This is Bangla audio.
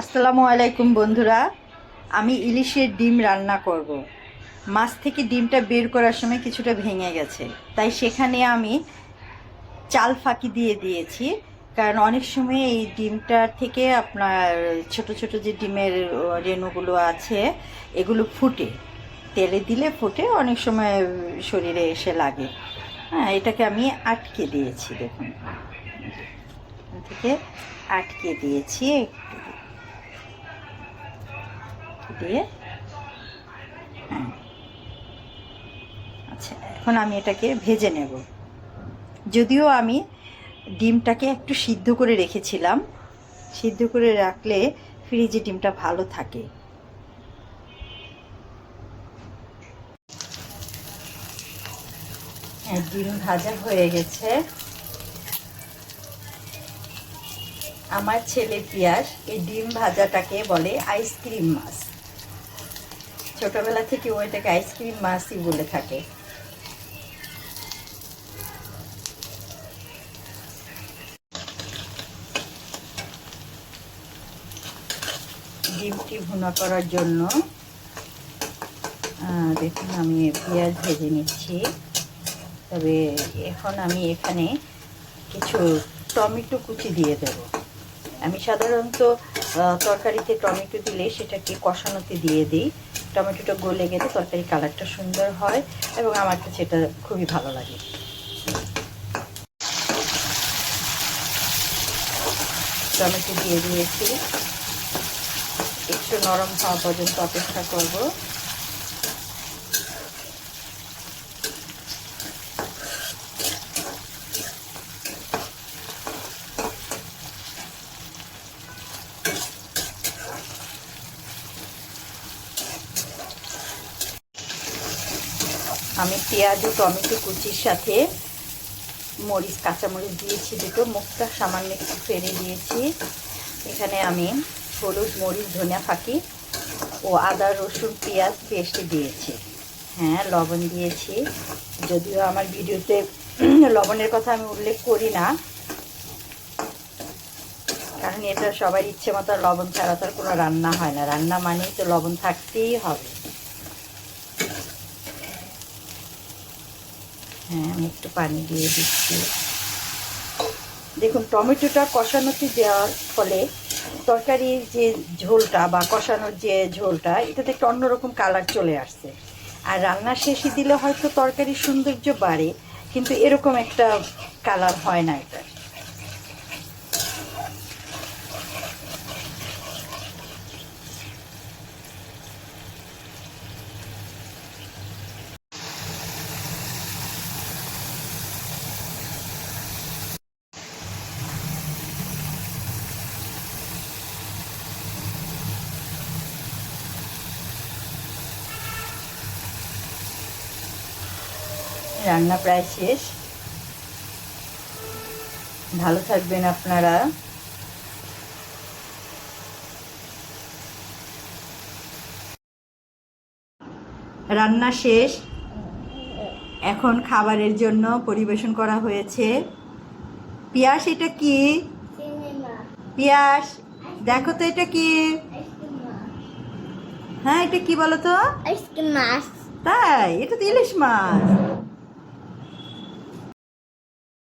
আসসালামু আলাইকুম বন্ধুরা, আমি ইলিশের ডিম রান্না করব। মাছ থেকে ডিমটা বের করার সময় কিছুটা ভেঙে গেছে, তাই সেখানে আমি চাল ফাঁকি দিয়ে দিয়েছি। কারণ অনেক সময় এই ডিমটার থেকে আপনার ছোট ছোট যে ডিমের রেণুগুলো আছে এগুলো ফুটে, তেলে দিলে ফুটে, অনেক সময় শরীরে এসে লাগে। হ্যাঁ, এটাকে আমি আটকে দিয়েছি, দেখুন থেকে আটকে দিয়েছি দিয়ে। হ্যাঁ, আচ্ছা, এখন আমি এটাকে ভেজে নেব। যদিও আমি ডিমটাকে একটু সিদ্ধ করে রেখেছিলাম, সিদ্ধ করে রাখলে ফ্রিজে ডিমটা ভালো থাকে। হ্যাঁ, ডিম ভাজা হয়ে গেছে। আমার ছেলে পিয়াস এই ডিম ভাজাটাকে বলে আইসক্রিম মাছ। ছোটবেলা থেকে ও এটাকে আইসক্রিম মাছই বলে থাকে। ডিমটি ভুনা করার জন্য দেখুন আমি পেঁয়াজ ভেজে নিচ্ছি। তবে এখন আমি এখানে কিছু টমেটো কুচি দিয়ে দেব। আমি সাধারণত তরকারিতে টমেটো দিলে সেটাকে কষানোতে দিয়ে দিই। টমেটোটা গলে গেলে তরকারি কালারটা সুন্দর হয় এবং আমার কাছে এটা খুবই ভালো লাগে। টমেটো দিয়ে দিয়েছি, একটু নরম হওয়া পর্যন্ত অপেক্ষা করব। আমি পেঁয়াজ ও টমেটো কুচির সাথে মরিচ, কাঁচামরিচ দিয়েছি দুটো, মুখটা সামান্য একটু ফেলে দিয়েছি। এখানে আমি হলুদ, মরিচ, ধনিয়া ফাঁকি ও আদা রসুন পেঁয়াজ পেস্ট দিয়েছি। হ্যাঁ, লবণ দিয়েছি। যদিও আমার ভিডিওতে লবণের কথা আমি উল্লেখ করি না, কারণ এটা সবার ইচ্ছে মতো লবণ ছাড়া তার কোনো রান্না হয় না। রান্না মানেই তো লবণ থাকতেই হবে। হ্যাঁ, আমি একটু পানি দিয়ে দিচ্ছি। দেখুন, টমেটোটা কষানোতে দেওয়ার ফলে তরকারির যে ঝোলটা বা কষানোর যে ঝোলটা, এটাতে একটা অন্যরকম কালার চলে আসছে। আর রান্না শেষে দিলে হয়তো তরকারির সৌন্দর্য বাড়ে, কিন্তু এরকম একটা কালার হয় না এটা। রান্না প্রায় শেষ। ভালো থাকবেন আপনারা। রান্না শেষ, এখন খাবারের জন্য পরিবেশন করা হয়েছে। পিয়াস, এটা কি? পিয়াস, দেখো তো এটা কি? হ্যাঁ, এটা কি বলো তো? আইসক্রিম মাছ। তাই? এটা তো ইলিশ মাছ।